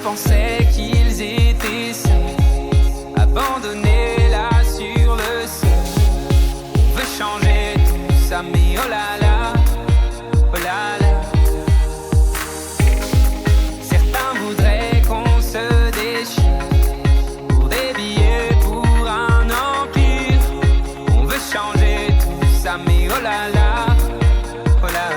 pensaient qu'ils étaient seuls, abandonnés là sur le sol. On veut changer tout ça, mais oh là là, oh là là. Certains voudraient qu'on se déchire pour des billets, pour un empire. On veut changer tout ça, mais oh là là, oh là là.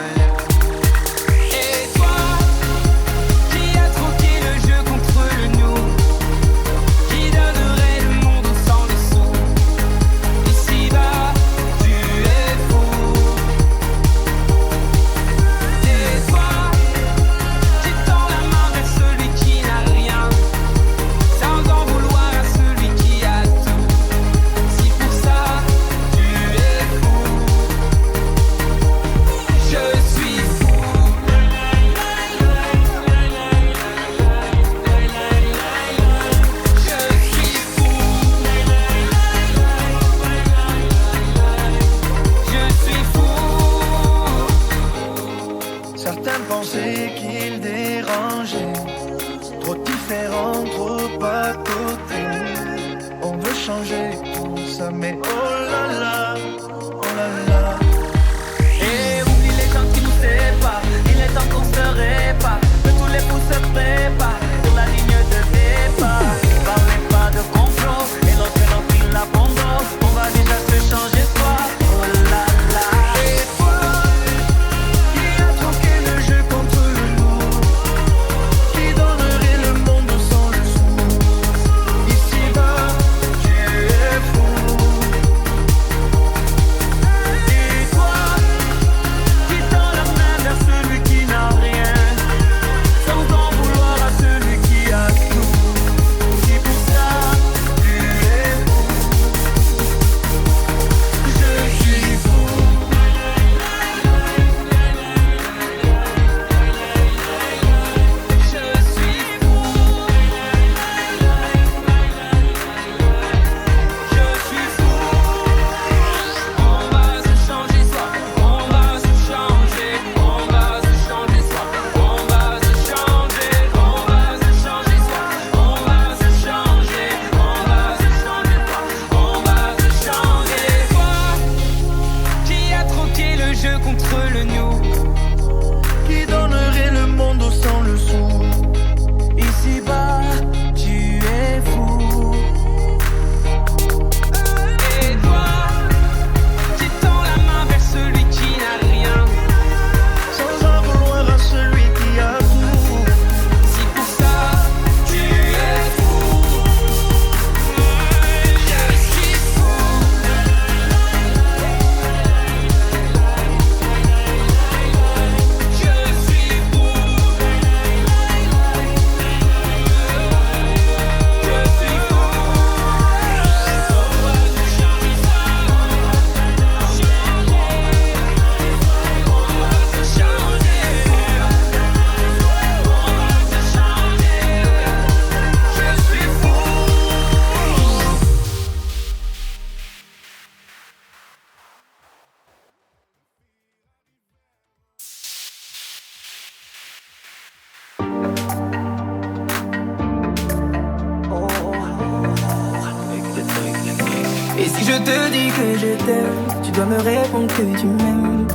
Que tu m'aimes.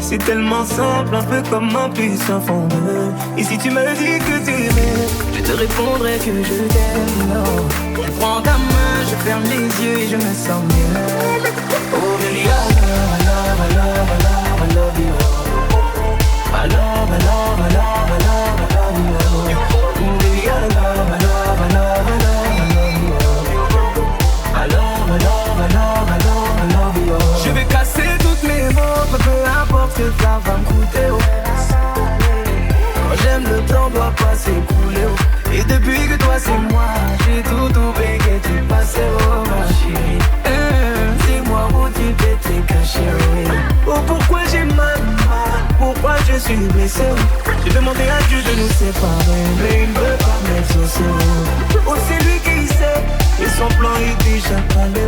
C'est tellement simple, un peu comme un puissant fondeur. Et si tu me dis que tu m'aimes, je te répondrai que je t'aime. Non, je prends ta main, je ferme les yeux et je me sens mieux. Oh baby, I love, I love, I love, I love, I love you. I love, I love, I love, I love, I love you. Oh baby, I love, I love, I love, I love, I love you. I love, I love, I love, I love, I love you. Je vais casser toutes mes vôtres, peu importe ce que ça va me coûter. Quand j'aime, le temps doit pas s'écouler. Et depuis que toi c'est moi, j'ai tout oublié que tu passais, oh ma chérie. Dis-moi où tu t'étais caché, oh pourquoi j'ai mal, pourquoi je suis blessé. J'ai demandé à Dieu de nous séparer, mais il ne veut pas m'exaucer. Oh c'est lui qui sait, et son plan est déjà calé.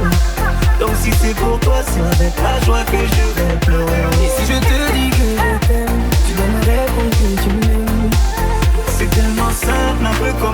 Donc si c'est pour toi, c'est avec la joie que je vais pleurer. Et si je te dis que je t'aime, tu dois me répondre que tu m'aimes. C'est tellement simple, un peu comme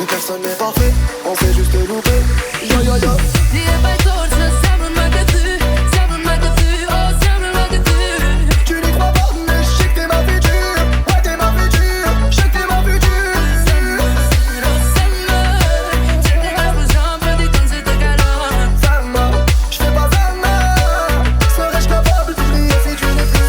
que personne n'est parfait, on s'est juste loupé. Yo yo yo. Die heb bij torsen, samen maken vuur, samen maken vuur, oh samen maken vuur. Tu n'y crois pas, mais je sais que t'es ma future. Ouais, t'es ma future, je sais que t'es ma future. Summer, zet de gaz bezampen, die kan zitten galop. Summer, je fais pas summer. Serais-je capable d'oublier si tu n'es plus?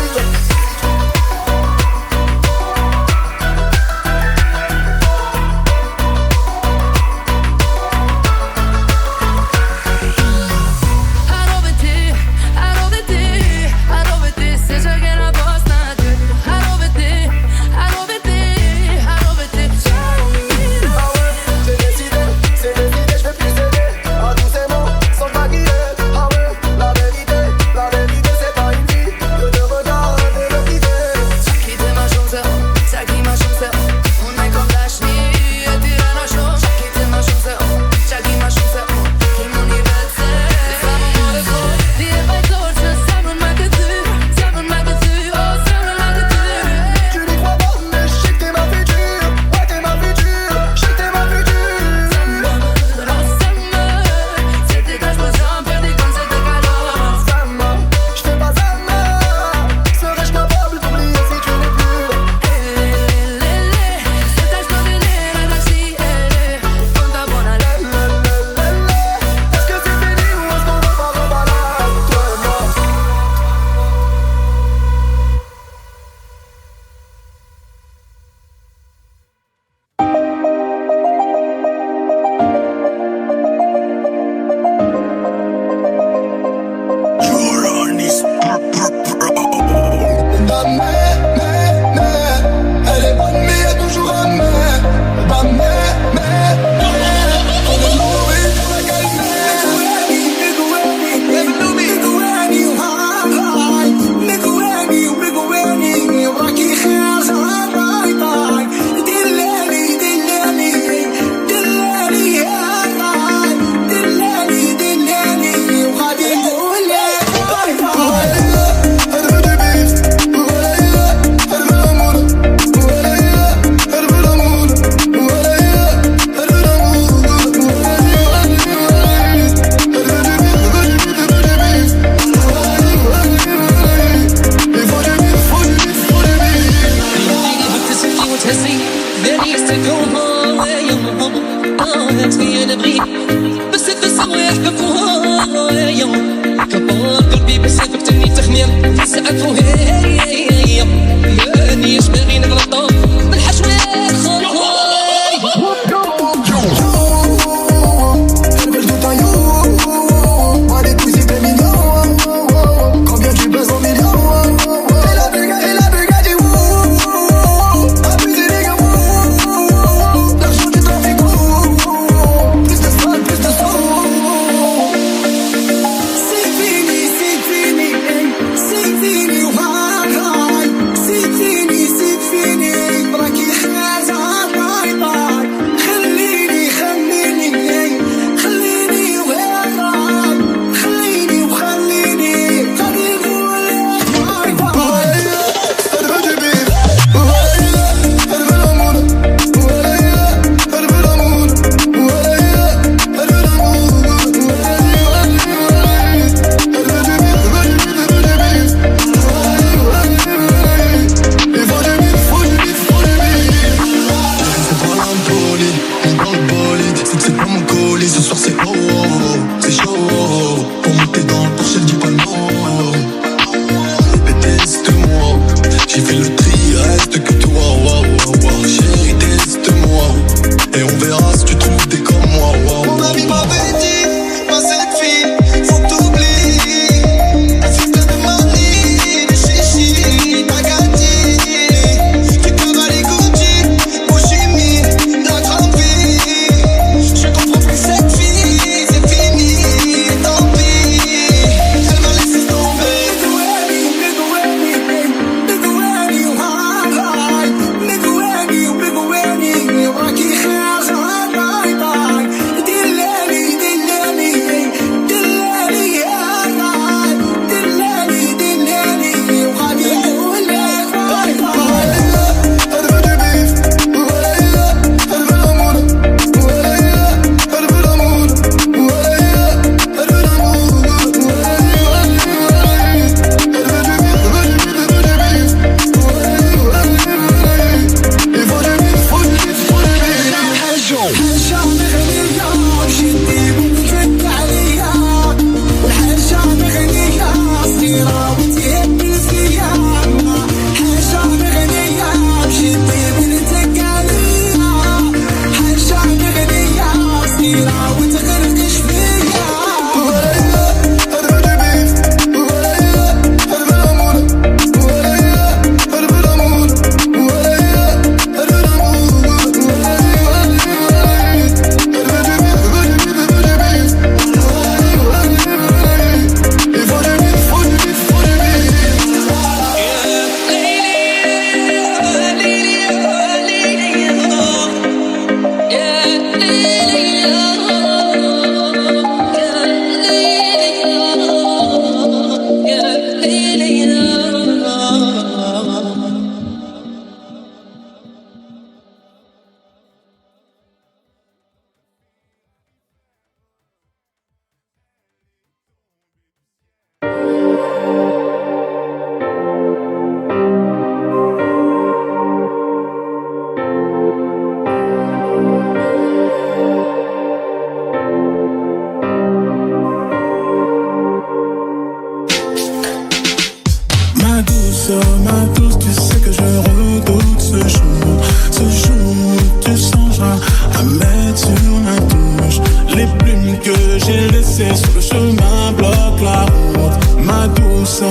Ma douce, tu sais que je redoute ce jour où tu songeras à mettre sur ma touche. Les plumes que j'ai laissées sur le chemin bloquent la route. Ma douceur,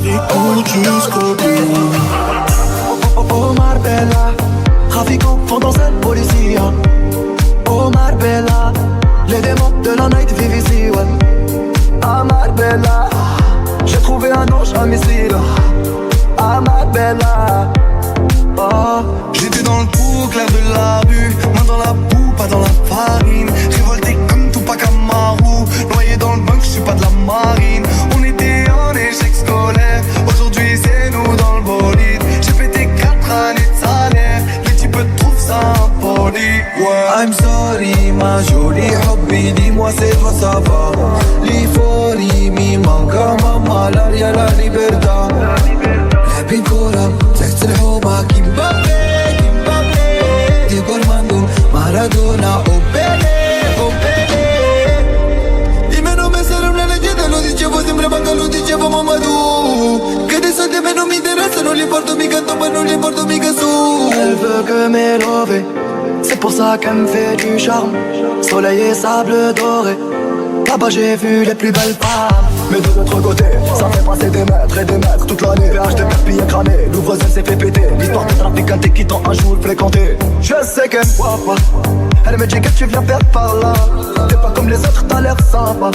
écoute jusqu'au bout. Oh Marbella, trafiquant pendant cette police. Oh Marbella, les démons de la night vivent ici, ouais. Ah Marbella, j'ai trouvé un ange à missile. Ah Marbella, oh. J'étais dans le trou clair de la rue, main dans la boue, pas dans la farine. Révolté comme Tupac Amaru, noyé dans le bunk, je suis pas de la marine. On était en échec scolaire, aujourd'hui c'est nous dans le bolide. J'ai pété 4 années de salaire, les types trouvent ça impoli, ouais. I'm sorry ma jolie hobby, dis-moi c'est toi ça va. L'euphorie mi manca mamma, l'aria la libertà. لعبين كورة تحت الحومة كيمبابي دييغو أرماندو مارادونا oh Pele. Dimmi me sarà una leggenda, lo dicevo sempre manca, lo dicevo mamma tu. Che dei soldi a me non mi interessano, non li porto mica dopo, non li porto mica su. Elle veut que m'élever, c'est pour ça qu'elle me fait du charme. Soleil et sable doré, là-bas j'ai vu les plus belles femmes. Mais de l'autre côté, ça fait passer des mètres et des mètres toute l'année. PH de perpilles cramé, l'ouvreuse s'est fait péter. L'histoire de trafiquante qui t'ont un jour fréquenté. Je sais qu'elle me voit pas, elle me dit que tu viens faire par là. T'es pas comme les autres, t'as l'air sympa.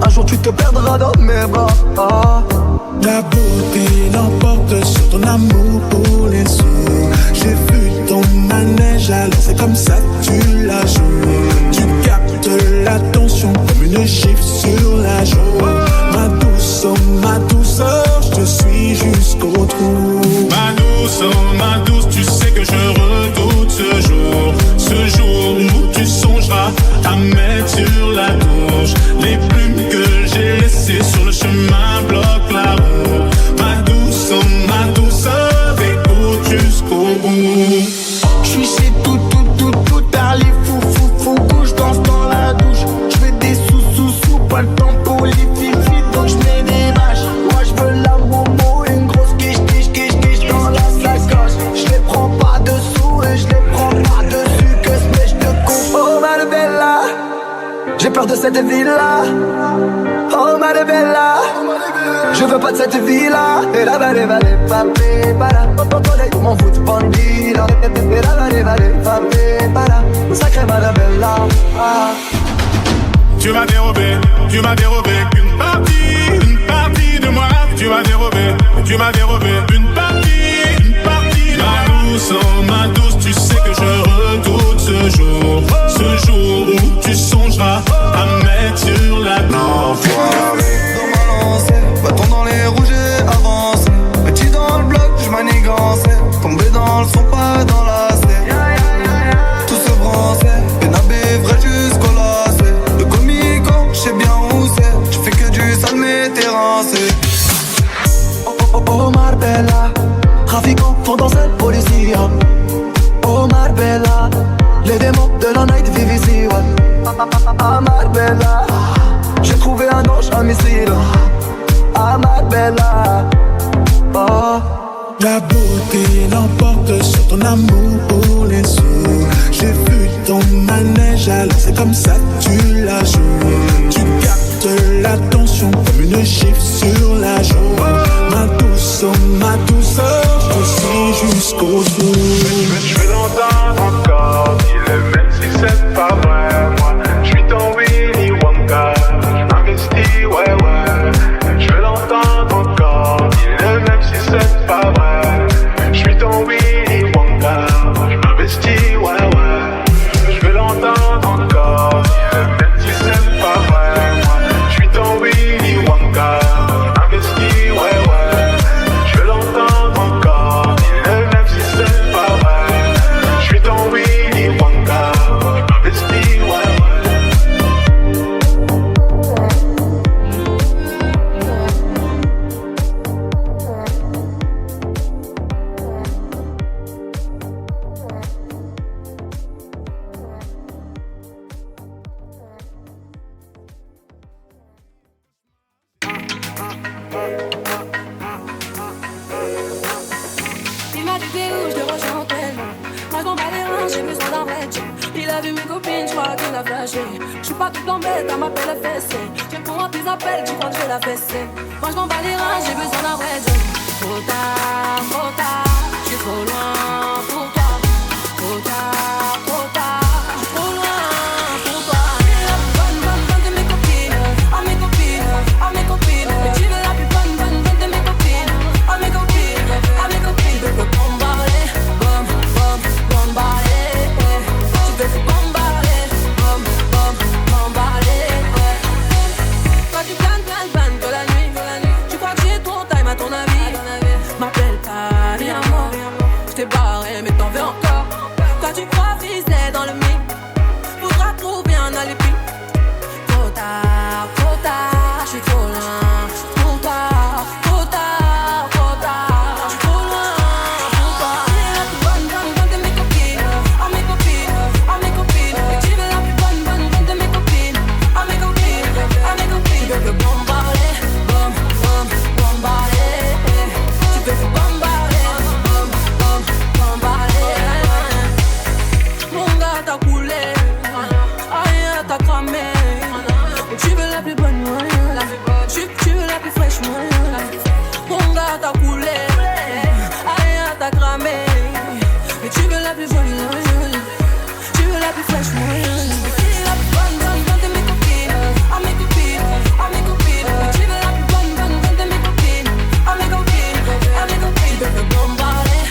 Un jour tu te perdras dans mes bras. Ah. La beauté l'emporte sur ton amour pour les sous. J'ai vu ton manège, alors c'est comme ça que tu la joues. Tu captes l'attention comme une gifle sur la joue. Ma douceur, je te suis jusqu'au trou. Ma douce, tu sais que je redoute ce jour où tu songeras à mettre sur la touche. Les plumes que j'ai laissées sur le chemin bloquent la route. Ma douceur, écoute jusqu'au bout. J'suis chez tout tard, les fou, je danse dans la douche. J'fais des sous, pas le temps pour les filles, donc j'mets des vaches. Moi j'veux la momo, une grosse quiche dans la sacoche. J'les prends pas dessous et j'les prends pas dessus, que j'te coupe. Oh Marbella, j'ai peur de cette ville-là. Oh Marbella, je veux pas de cette vie-là. Et la vale, papé, para. M'en fout de bandila. Et la vale, papé, para. Sacré Marbella, ah. Tu m'as dérobé qu'une partie de moi. Tu m'as dérobé une partie de moi. Ma douce, tu sais que je redoute ce jour où tu songeras à mettre sur la L'enfoiré dans ma lancée, bâton dans les rouges et avancé. Petit dans le bloc, j'manigançais. Tombé dans le son, pas dans la C. Tout se brançait, pénabé vrai jusqu'au lacet. Le comico, j'sais bien où c'est. J'fais que du sale métérancé. Oh Marbella, trafiquant pendant cette police. Oh Marbella, les démons de la night vivent ici, ouais. Ah Marbella, j'ai trouvé un ange à missile. Ah Marbella, oh. La beauté l'emporte sur ton amour pour les sous. J'ai vu ton manège, alors c'est comme ça que tu la joues. Tu captes l'attention comme une gifle sur la joue. Ma douceur, je te suis jusqu'au bout. Je veux l'entendre encore, dis-le même si c'est pas vrai. Moi, je suis ton Willy Wonka, je m'investis, ouais. Je veux l'entendre encore, dis-le même si c'est pas vrai. Je suis ton Willy Wonka, je m'investis, ouais. a vu mes copines, je crois qu'il a flashé. Je suis pas toute l'embête, elle m'appelle FSC. Je réponds à tes appels, tu crois que je vais la fesser. Moi je m'en bats les reins, j'ai besoin d'un vrai job. Trop tard, je suis trop loin pour toi. Trop tard, je suis trop loin pour toi. Tu es la plus bonne de mes copines. Oh mes copines, oh mes copines. Mais tu veux la plus bonne de mes copines. Oh mes copines, oh mes copines. Tu veux bombarder, bombarder. Tu veux bombarder, bombarder. Toi tu planes que la nuit. Tu crois que j'ai trop time à ton avis. M'appelle pas, viens moi. Je t'ai barré mais t'en veux encore. Toi tu crois ficeler dans le mix. Faudra trouver un alibi. Trop tard, je suis trop loin. Trop tard, je suis trop loin pour toi. Tu es la plus bonne de mes copines. Oh mes copines, oh mes copines. Mais tu veux la plus bonne de mes copines. Oh mes copines, oh mes copines. Tu veux que bombarder, bombarder. Tu veux que bombarder, bombarder. Mon gars t'as coulé, aïe t'as cramé. Tu veux la plus bonne, tu veux la plus fraîche, mon gars t'as coulé, aïe t'as cramé. Mais tu veux la plus jolie, tu veux la plus fraîche, tu es la plus bonne de mes copines. Oh mes copines, oh mes copines. Mais tu veux la plus bonne de mes copines. Oh mes copines, oh mes copines. Tu veux que bombarder,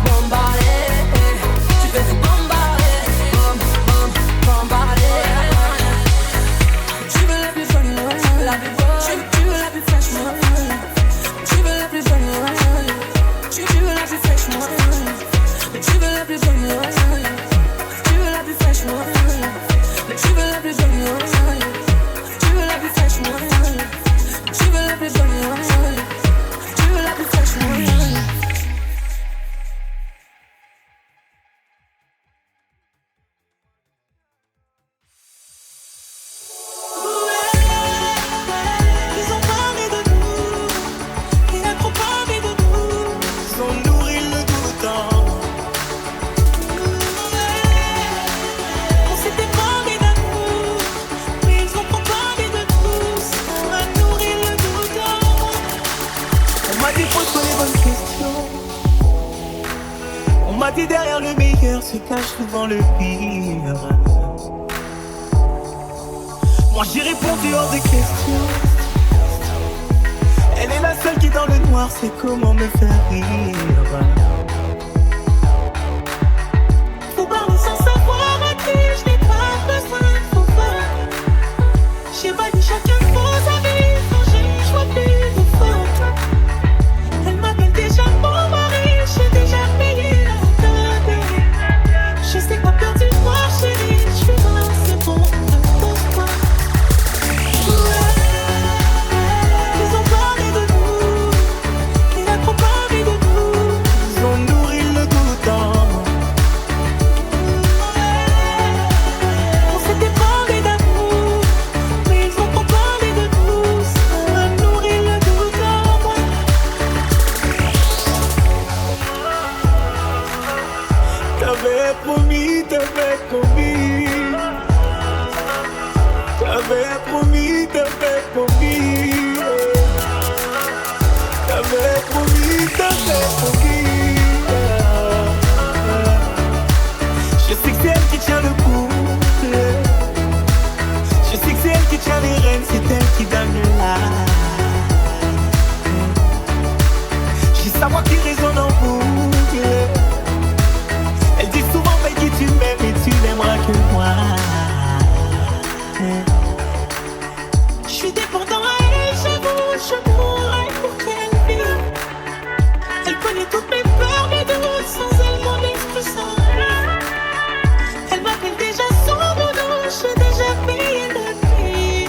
bombarder. Tu veux que bombarder, bombarder. Tu veux la plus jolie, tu veux la plus fraîche, tu veux la plus jolie, tu veux la plus fraîche, tu veux la plus jolie, tu veux la plus fraîche, tu veux la plus jolie, tu veux la plus fraîche, tu veux la plus jolie, tu veux la plus fraîche. Ils ont parlé de nous, il a trop parlé de nous. Ils ont nourri le doute. On s'était parlé d'amour, mais ils ont trop parlé de nous. On a nourri le doute. On m'a dit pose-toi les bonnes questions. On m'a dit derrière le meilleur se cache souvent le pire. Moi j'ai répondu hors de question. Elle est la seule qui dans le noir sait comment me faire rire. Faut parler sans savoir à qui je n'ai pas besoin de pouvoir. J'ai pas dit chacun de vos avis, quand j'ai le choix plus de faute. Elle m'appelle déjà mon mari, j'ai déjà payé la dot. Je sais pas peur du noir chérie, je suis là, c'est bon, repose-toi. Ils ont parlé de nous, il a trop parlé de nous. Ils ont nourri le doute. On s'était parlé d'amour, mais ils ont trop parlé de nous. Ça a nourri le doute en moi. T'avais promis, t'avais promis. T'avais promis, t'avais promis. T'avais promis, t'avais promis. Je sais que c'est elle qui tient le coup. Je sais que c'est elle qui tient les rênes, c'est elle qui donne la. J'ai sa voix qui résonne en boucle. Elle dit souvent, baby, tu m'aimes et tu n'aimeras que moi. Je suis dépendant à elle, j'avoue, je mourrais pour qu'elle vive. Elle connaît toutes mes peurs, mes doutes, sans elle mon esprit s'enlève. Elle m'appelle déjà son doudou, j'ai déjà payé le prix.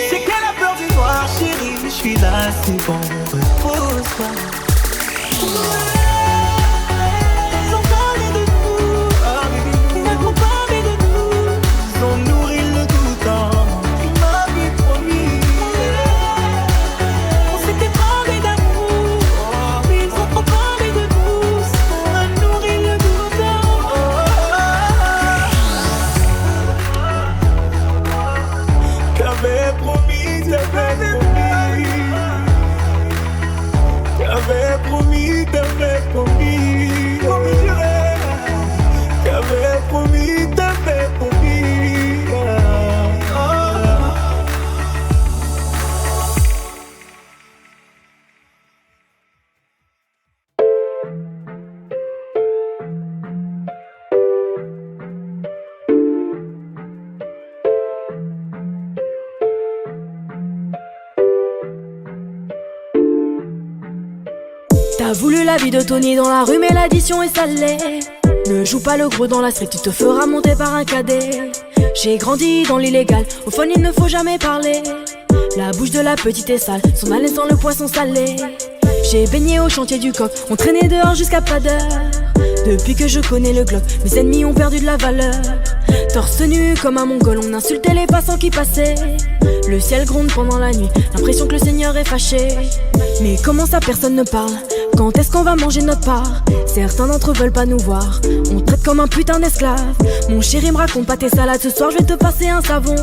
C'est qu'elle a peur du noir, chérie, je suis là, c'est bon, repose-toi. Ils ont parlé de nous, il a trop parlé de nous. Ils ont nourri le doute. Tu m'avais promis. On s'était parlé d'amour, mais ils ont trop parlé de nous. Ça a nourri le doute en moi. T'as voulu la vie de Tony dans la rue, mais l'addition est salée. Ne joue pas le gros dans la street, tu te feras monter par un cadet. J'ai grandi dans l'illégal, au fun il ne faut jamais parler. La bouche de la petite est sale, son haleine sent le poisson salé. J'ai baigné au chantier du coq, on traînait dehors jusqu'à pas d'heure. Depuis que je connais le Glock, mes ennemis ont perdu de la valeur. Torse nu comme un mongol, on insultait les passants qui passaient. Le ciel gronde pendant la nuit, l'impression que le Seigneur est fâché. Mais comment ça personne ne parle? Quand est-ce qu'on va manger notre part? Certains d'entre eux veulent pas nous voir, on traite comme un putain d'esclave. Mon chéri me raconte pas tes salades, ce soir je vais te passer un savon.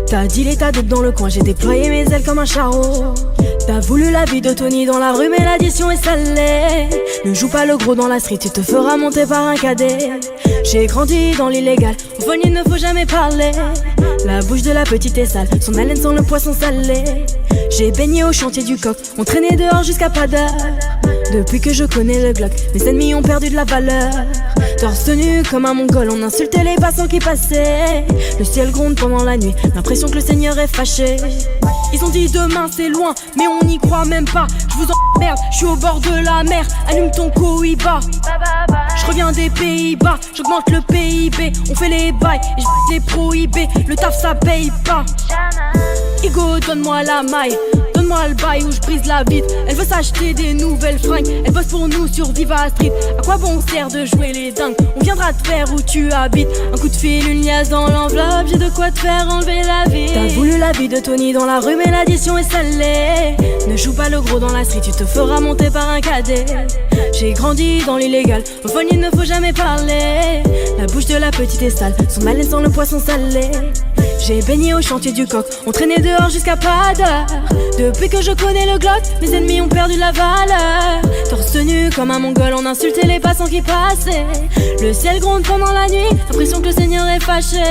T'as dit l'état d'être dans le coin, j'ai déployé mes ailes comme un charreau. T'as voulu la vie de Tony dans la rue, mais l'addition est salée. Ne joue pas le gros dans la street, tu te feras monter par un cadet. J'ai grandi dans l'illégal, au fun il ne faut jamais parler. La bouche de la petite est sale, son haleine sent le poisson salé. J'ai baigné au chantier du coq, on traînait dehors jusqu'à pas d'heure. Depuis que je connais le Glock, mes ennemis ont perdu de la valeur. Torse nu comme un mongol, on insultait les passants qui passaient. Le ciel gronde pendant la nuit, l'impression que le Seigneur est fâché. Ils ont dit demain c'est loin, mais on n'y croit même pas. Je vous emmerde, je suis au bord de la mer. Allume ton Cohiba. Je reviens des Pays-Bas, j'augmente le PIB. On fait les bails et je les prohibés. Le taf ça paye pas. Igo, donne-moi la maille, donne-moi le bail où je brise la vitre. Elle veut s'acheter des nouvelles fringues, elle bosse pour nous sur Viva Street. À quoi bon sert de jouer les dingues? On viendra te faire où tu habites. Un coup de fil, une liasse dans l'enveloppe, j'ai de quoi te faire enlever la vie. T'as voulu la vie de Tony dans la rue, mais l'addition est salée. Ne joue pas le gros dans la street, tu te feras monter par un cadet. J'ai grandi dans l'illégal, au fun il ne faut jamais parler. La bouche de la petite est sale, son haleine sent le poisson salé. J'ai baigné au chantier du coq, on traînait dehors jusqu'à pas d'heure. Depuis que je connais le Glock, mes ennemis ont perdu la valeur. Torse nu comme un mongol, on insultait les passants qui passaient. Le ciel gronde pendant la nuit, l'impression que le Seigneur est fâché.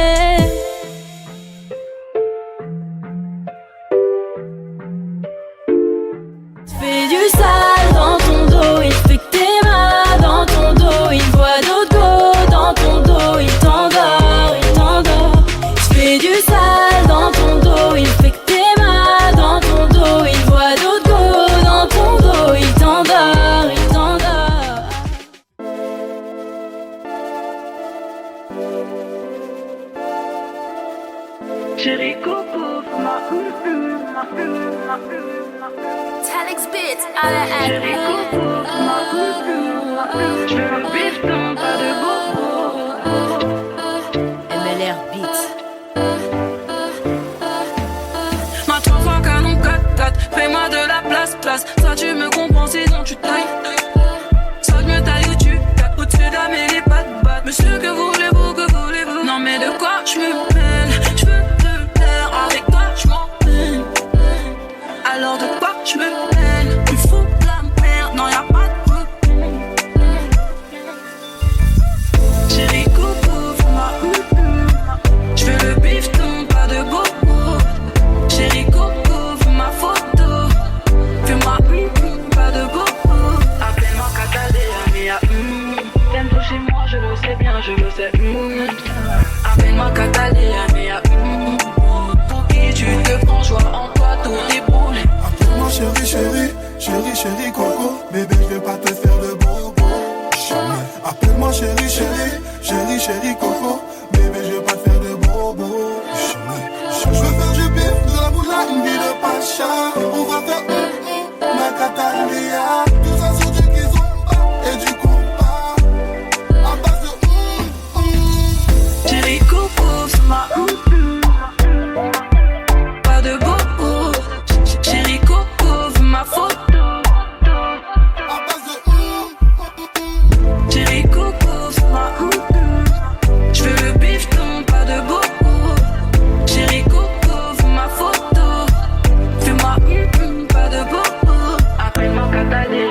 Fais du sale dans ton dos, il fait que t'es mal dans ton dos. Il voit d'autres go dans ton dos, il t'endort, il t'endort. Fais du sale dans ton dos, il fait que t'es mal dans ton dos. Il voit d'autres go dans ton dos, il t'endort, il t'endort. Chérie Coco, ma Talix Beats, à la haine. Chérie Coco, je veux un bifton, pas de bobo. MLR Beats. Ma 3 fois canon 4-4, fais-moi de la place. Ça tu me comprends, sinon tu tailles. Ça je me taille où tu tapes, au-dessus de la mêlée, pas de batte. Monsieur, que voulez-vous? Non mais de quoi je me mêle? Je veux te plaire, avec toi je m'en mêle. Alors de quoi je me mêle? Tu fous de la merde, non y'a pas de problème. Chérie Coco, je veux le bifton, pas de bobo. Chérie Coco, fais ma photo. Fais-moi pas de bobo. Appelle-moi Catalina, mia. T'aimes toucher moi, je le sais bien, je le sais. Appelle-moi Catalina, mia. Pour qui tu te prends, joie en toi, tout déboule. Appelle-moi chérie Coco. Bébé, je vais pas te faire de bobo. Jamais. Appelle-moi chérie Coco. Bébé, je vais pas te faire de bobo. Jamais. Je veux faire du bif, de la moula, une vie de pacha. On va faire ma Catalina. Tout ça sur du kizomba et du compas. À base de Chérie Coco, c'est ma pas de bobo. Chérie Coco, fais ma photo. à base de Chérie Coco, c'est ma je veux le bifton, pas de bobo. Chérie Coco, fais ma photo. Fais-moi pas de bobo. Appelle-moi Catalina.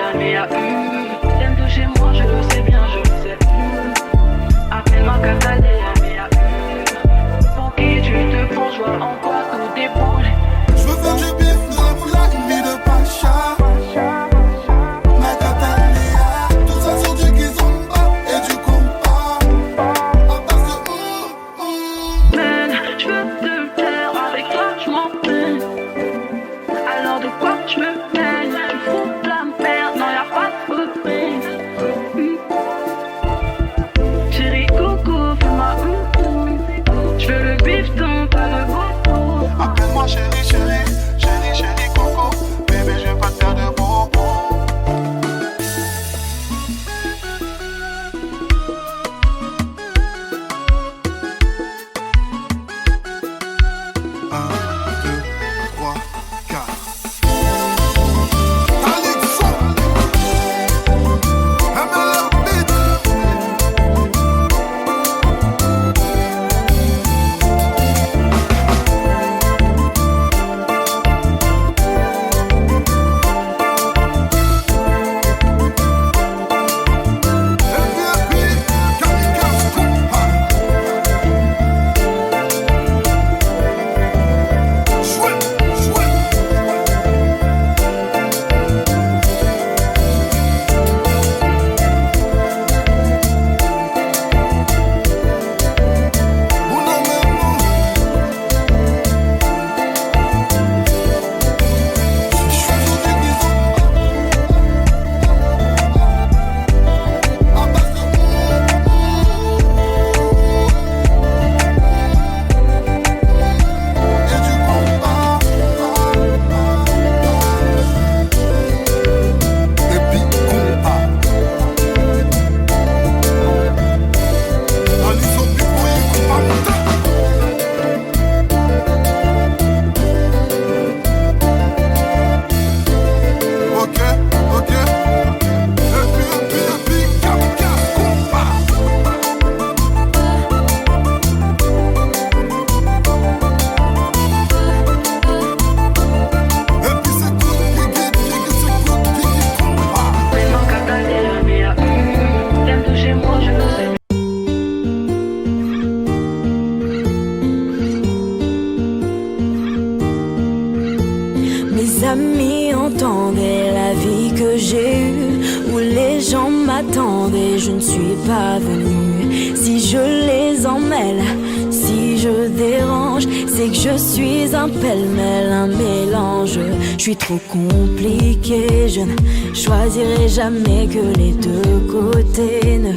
et je ne suis pas venue. Si je les emmêle, si je dérange, c'est que je suis un pêle-mêle, un mélange. Je suis trop compliquée, je ne choisirai jamais que les deux côtés. Ne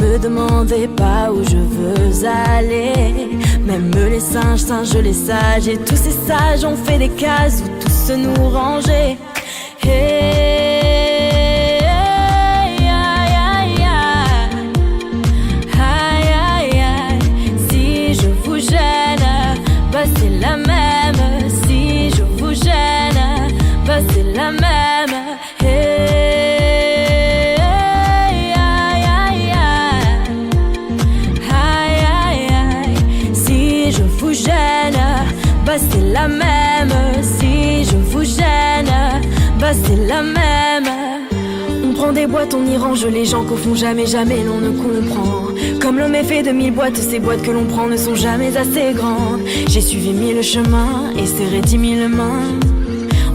me demandez pas où je veux aller. Même les singes, les sages, et tous ces sages ont fait des cases où tous se nous ranger. Hey, aïe, aïe, aïe, aïe, aïe. Si je vous gêne, bah c'est la même. Si je vous gêne, bah c'est la même. Hey, aïe, aïe, aïe, aïe, aïe. Si je vous gêne, bah c'est la même. Si je vous gêne, bah c'est la même. On prend des boîtes, on y range les gens qu'au fond jamais, jamais l'on ne comprend. Comme l'homme est fait de 1000 boîtes, ces boîtes que l'on prend ne sont jamais assez grandes. J'ai suivi 1000 chemins et serré 10 000 mains.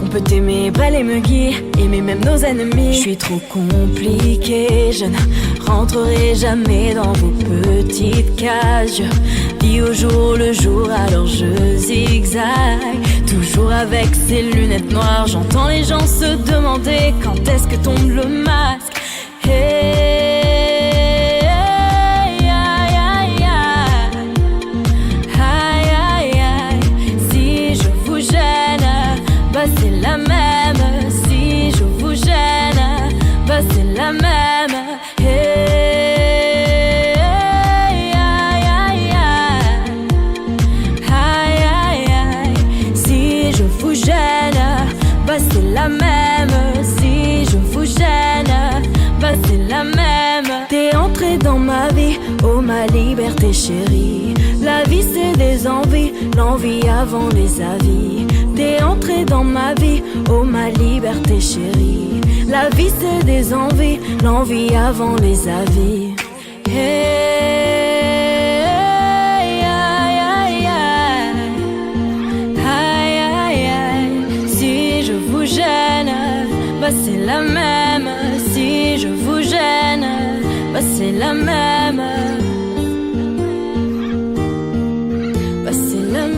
On peut aimer, balayer, me guider, aimer même nos ennemis. Je suis trop compliquée, je ne rentrerai jamais dans vos petites cases. Je vis au jour le jour, alors je zigzague. Toujours avec ces lunettes noires, j'entends les gens se demander quand est-ce que tombe le masque. Hey, aïe, aïe, aïe, aïe, aïe, aïe. Si je vous gêne, bah c'est la même. Si je vous gêne, bah c'est la même. Hey, aïe, aïe, aïe, aïe, aïe. Si je vous gêne, bah c'est la même. Si je vous gêne, bah c'est la même. T'es entré dans ma vie, oh ma liberté chérie. La vie c'est des envies, l'envie avant les avis. T'es entré dans ma vie, oh ma liberté chérie. La vie c'est des envies, l'envie avant les avis. Hey, aïe, aïe, aïe, aïe, aïe, aïe. Si je vous gêne, bah c'est la même. Si je vous gêne, bah c'est la même. Bah c'est la même.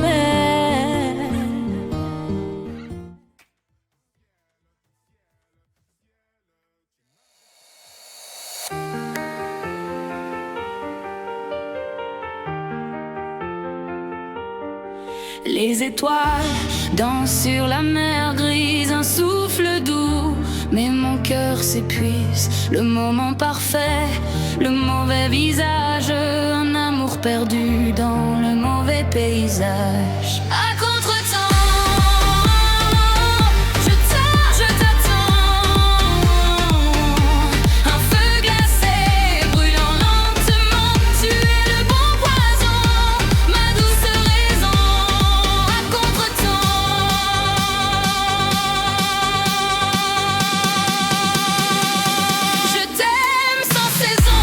Les étoiles dansent sur la mer grise, un souffle doux, mais mon cœur s'épuise. Le moment parfait, le mauvais visage, un amour perdu dans le mauvais paysage. À contre-temps, je t'attends. Un feu glacé brûlant lentement, tu es le bon poison, ma douce raison. À contre-temps, je t'aime sans saison.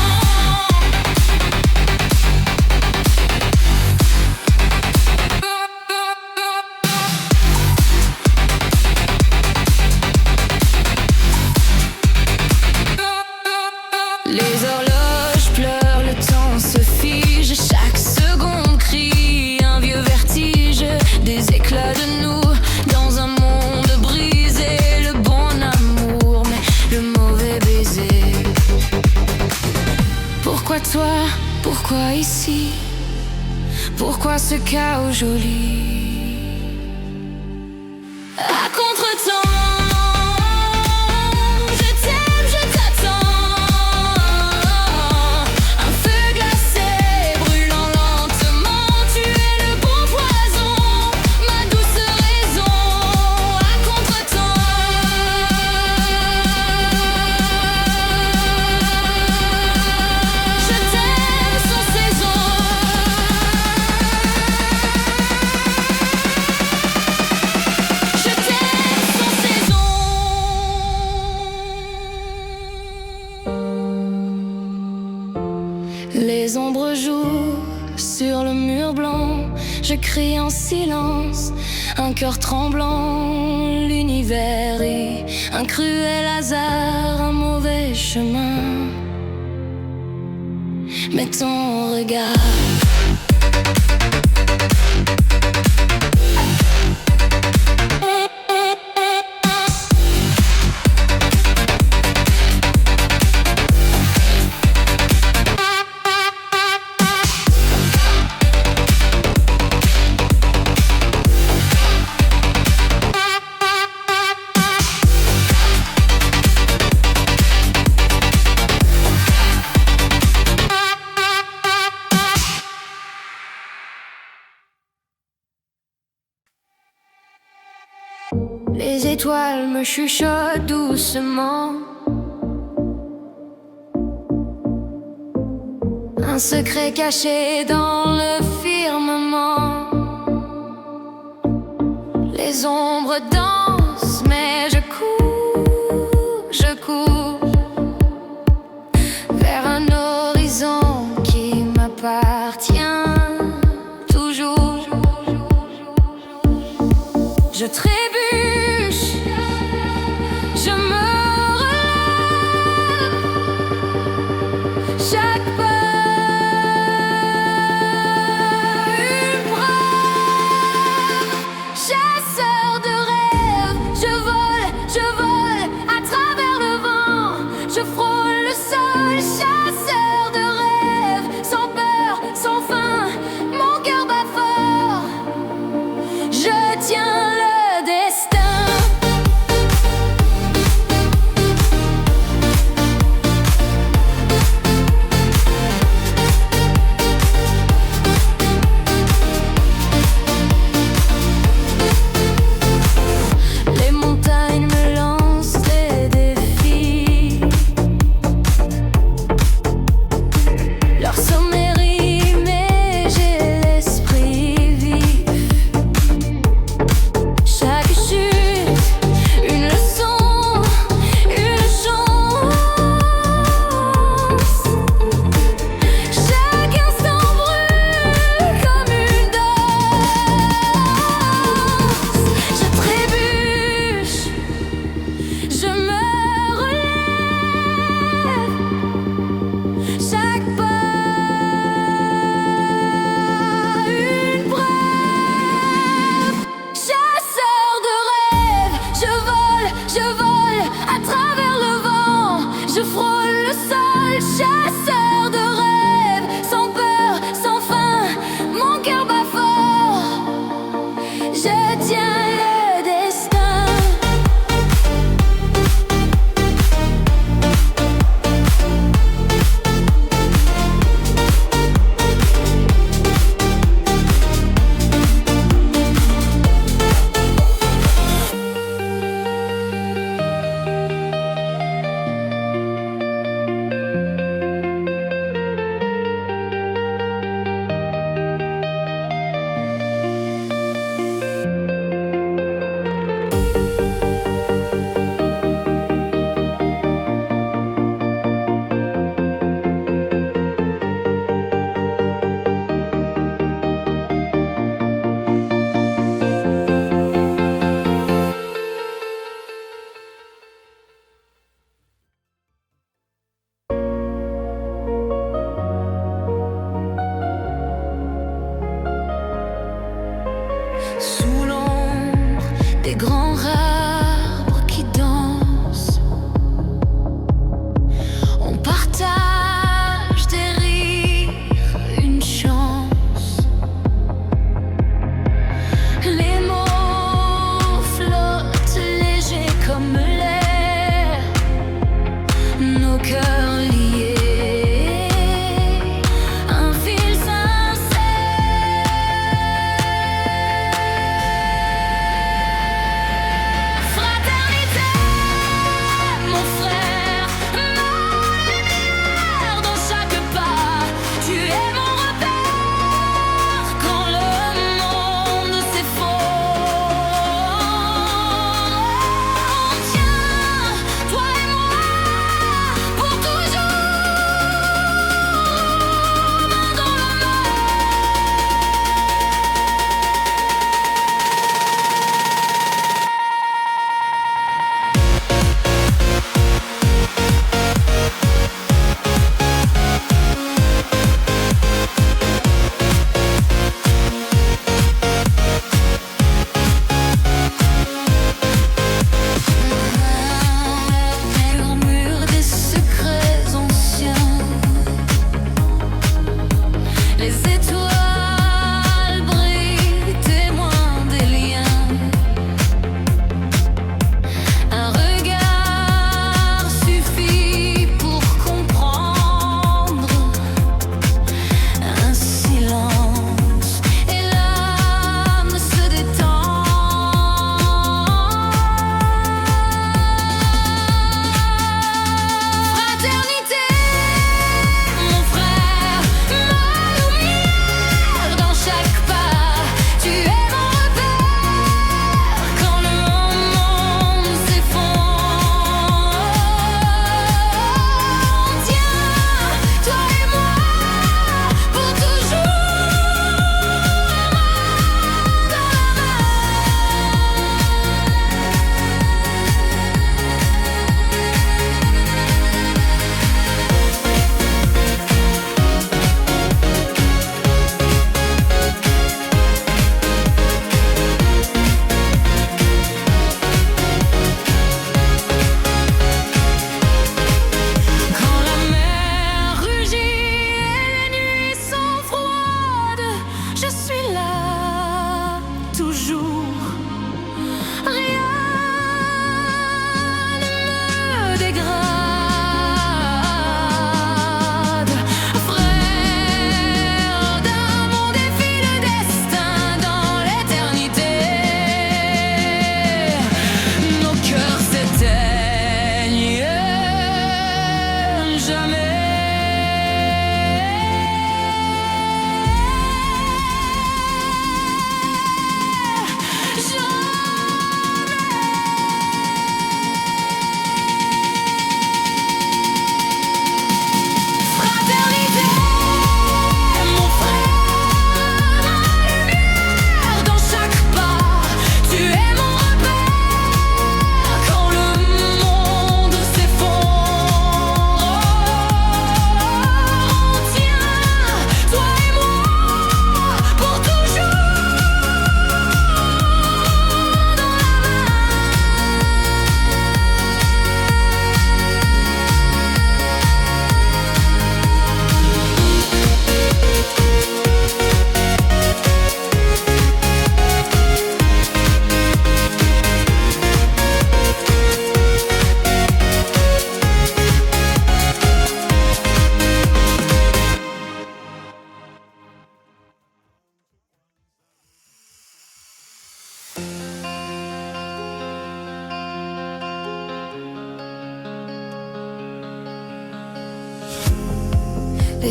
Les horloges pleurent, le temps se fige, chaque seconde crie un vieux vertige, des éclats de nous dans un monde brisé, le bon amour mais le mauvais baiser. Pourquoi toi, pourquoi ici, pourquoi ce chaos joli? À contre-temps, je t'aime, je t'attends. Un feu glacé brûlant lentement, tu es le bon poison, ma douce raison. À contre-temps, je t'aime sans saison. Je t'aime sans saison. Les ombres jouent sur le mur blanc, je crie en silence, un cœur tremblant. L'univers est un cruel hasard, un mauvais chemin. mais ton regard. Les étoiles me chuchotent doucement. Un secret caché dans le firmament. Les ombres dansent, mais je cours vers un horizon qui m'appartient toujours. Je trébuche, je me relève, chaque pas une preuve. Chasseur de rêves, je vole à travers le vent. Je frôle le sol, chasseur de rêves, sans peur, sans fin, mon cœur bat fort. Je tiens le destin. Les montagnes me lancent des défis. Leur sommet rime et j'ai l'esprit vif. Chaque chute, une leçon, une chance. Chaque instant brûle comme une danse. Je trébuche, je me relève, chaque pas une preuve. Chasseur de rêves, je vole à travers le vent. Je frôle le sol, chasseur de rêves, sans peur, sans fin, mon cœur bat fort. Je tiens le destin. Sous l'ombre des grands arbres qui dansent, on partage des rires, une chance. Les mots flottent légers comme l'air, nos cœurs liés, un fil sincère.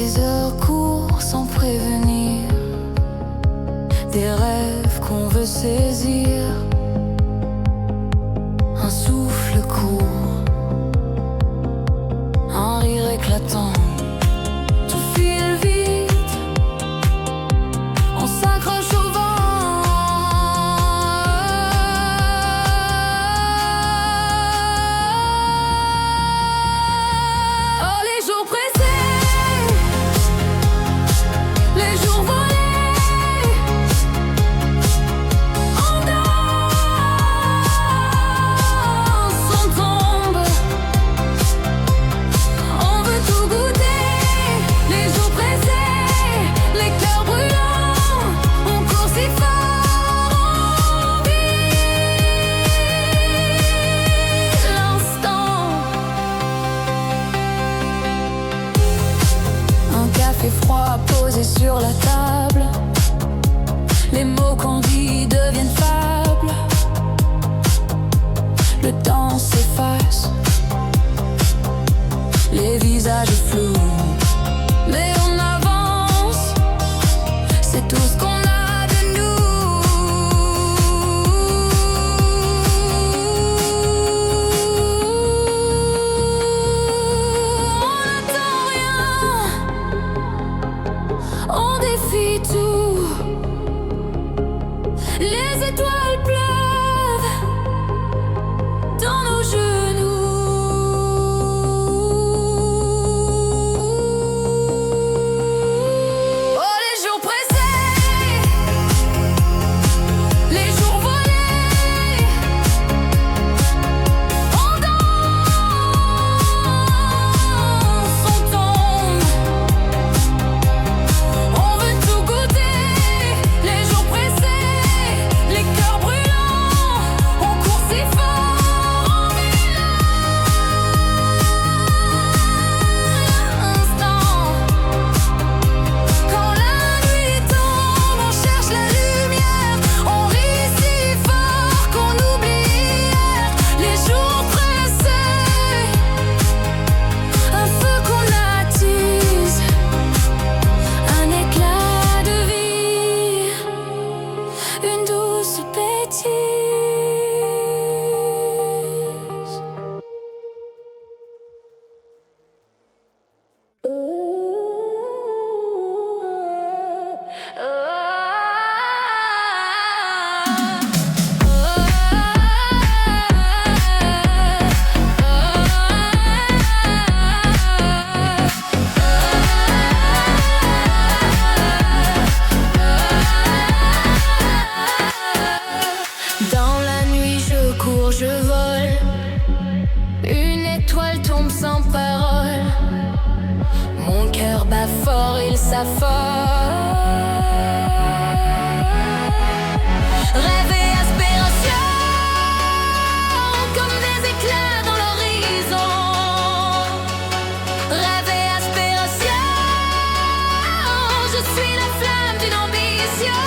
Les heures courent sans prévenir, des rêves qu'on veut saisir. Un souffle court, un rire éclatant. Tout file vite, on s'accroche au vent. Oh, les jours pressés, les jours volés, on danse, on tombe, on veut tout goûter. Les jours pressés, les cœurs brûlants, on court si fort, on vit l'instant. Un café froid posé sur la table, les mots qu'on dit deviennent fables. Le temps s'efface, les visages flous, mais on avance, c'est tout ce qu'on a de nous. On n'attend rien, on défie tout. Les étoiles pleuvent dans nos genoux. Oh, les jours pressés, les jours volés, on danse, on tombe, on veut tout goûter. Les jours pressés, les cœurs brûlants, on court si fort, on vit l'instant. Quand la nuit tombe, on cherche la lumière, on rit si fort qu'on oublie hier. Les jours pressés, un feu qu'on attise, un éclat de vie, une douce bêtise. Dans la nuit je cours, je vole, une étoile tombe sans parole, mon cœur bat fort, il s'affole. Rêve et aspiration, comme des éclairs dans l'horizon. Rêve et aspiration, je suis la flamme d'une ambition.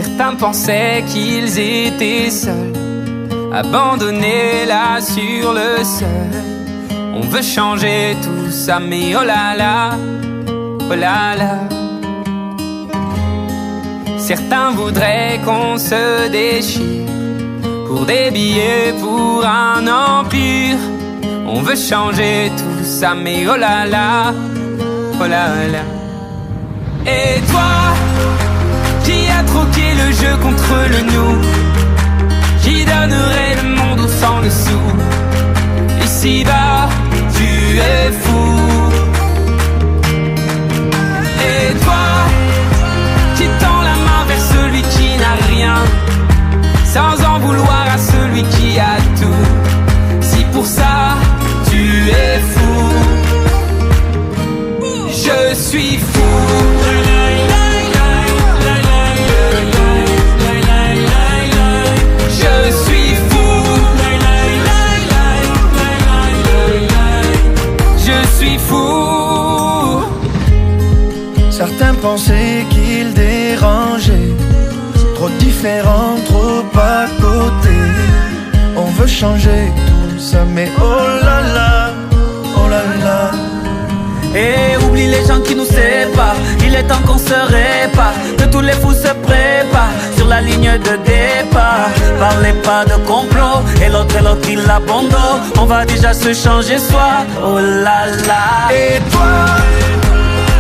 Certains pensaient qu'ils étaient seuls, abandonnés là sur le sol. On veut changer tout ça, mais oh là là, oh là là. Certains voudraient qu'on se déchire pour des billets, pour un empire. On veut changer tout ça, mais oh là là, oh là là. Et toi, qui a troqué le jeu contre le nous, qui donnerait le monde sans le sou. Ici-bas, tu es fou. Et toi, qui tend la main vers celui qui n'a rien, sans en vouloir à celui qui a tout. Si pour ça, tu es fou, je suis fou. Je suis fou. Je suis fou. Certains pensaient qu'ils dérangeaient, trop différents, trop à côté. On veut changer tout ça, mais oh là là, oh là là. Et oublie les gens qui nous séparent, il est temps qu'on se répare, que tous les fous se préparent sur la ligne de départ. Parlez pas de complot, et l'autre il abandonne. On va déjà se changer soi, oh là là. Et toi,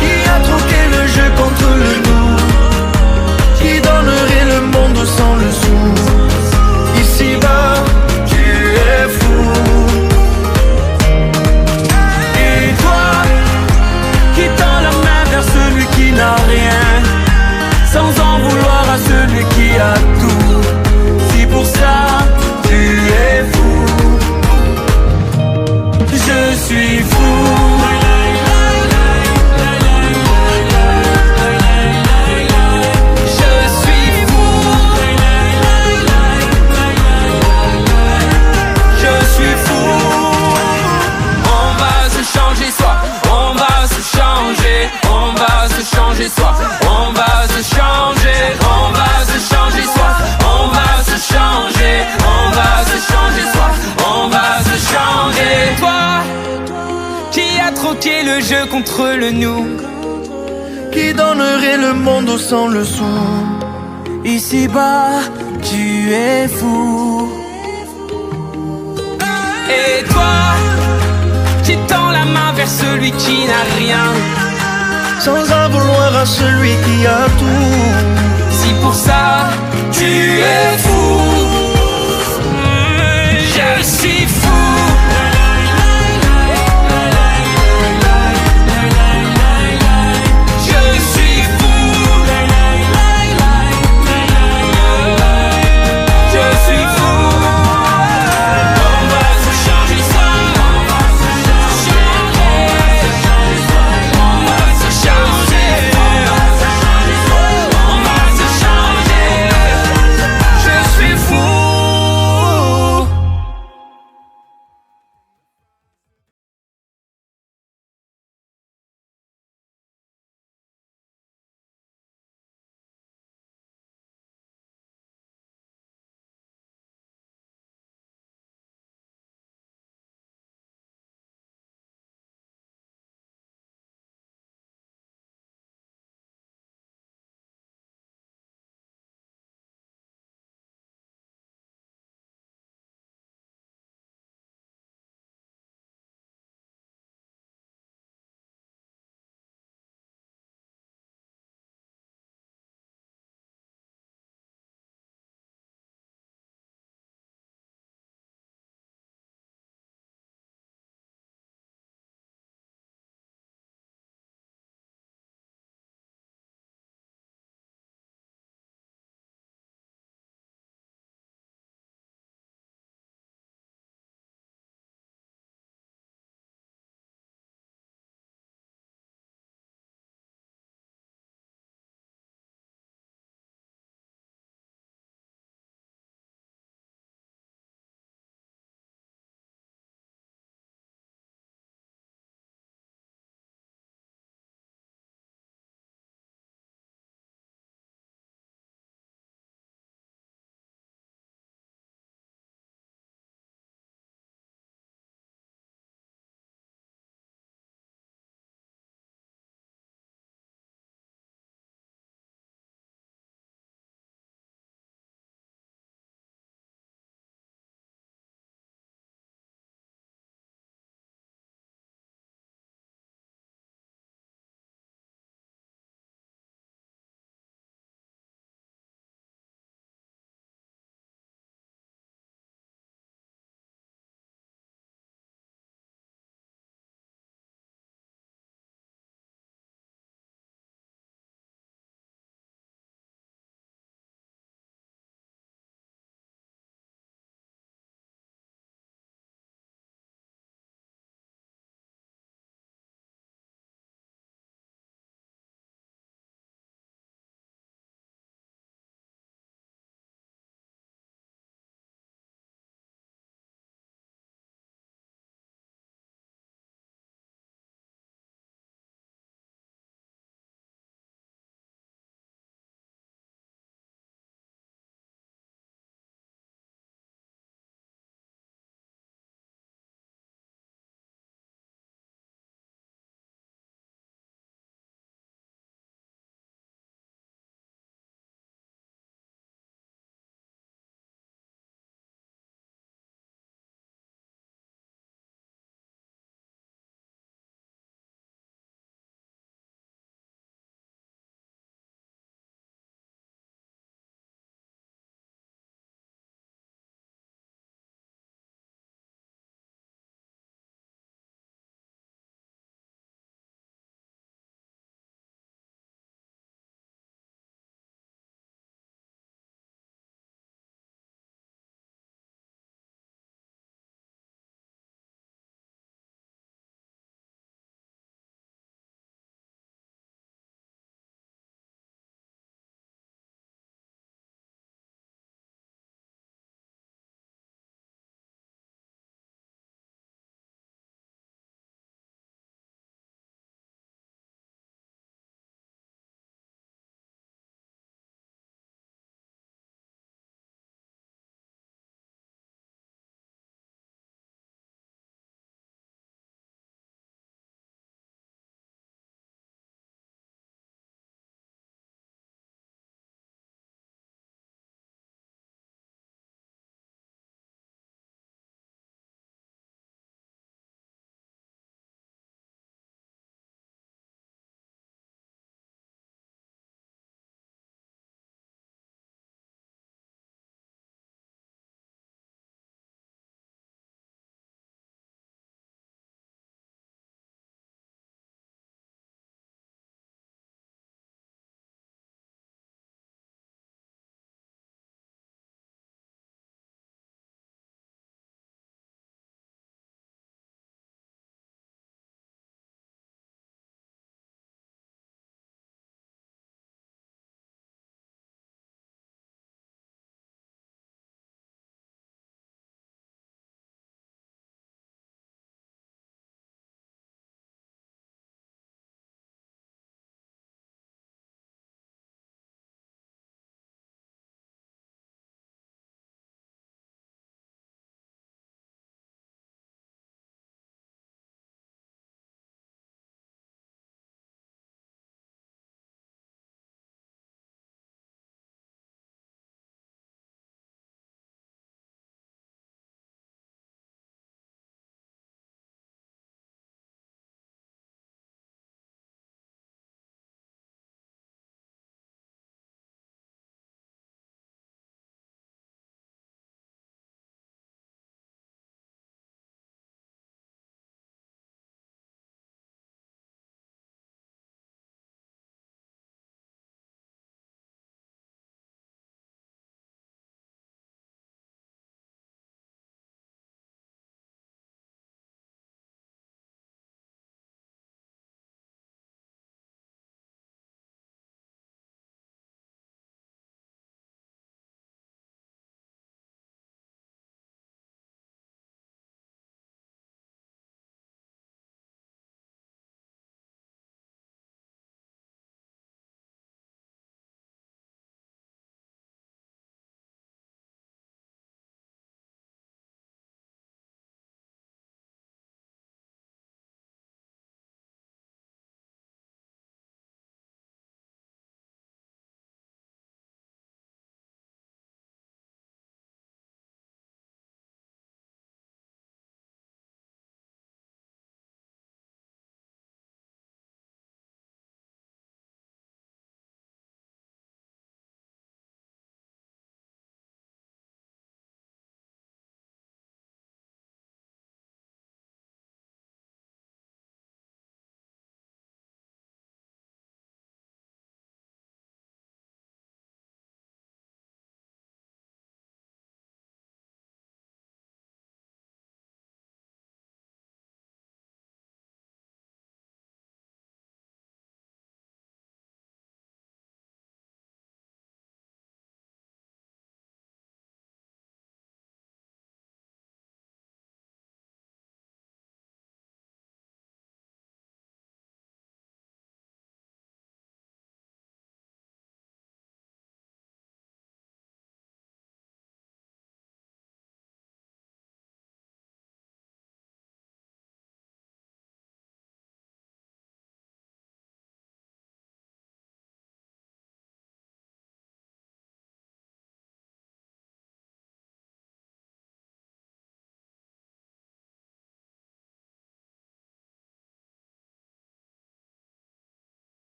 qui a troqué le jeu contre le nous, qui donnerait le monde sans le sou. Ici-bas, tu es fou. Et toi, qui tend la main vers celui qui n'a rien, sans en vouloir à celui qui a tout. Si pour ça, tu es fou, je suis fou. On va se changer soi, on va se changer, on va se changer soi, on va se changer, le jeu contre le nous. Qui donnerait le monde au sans le sou? Ici-bas, tu es fou. Et toi, tu tends la main vers celui qui n'a rien, sans en vouloir à celui qui a tout. Si pour ça tu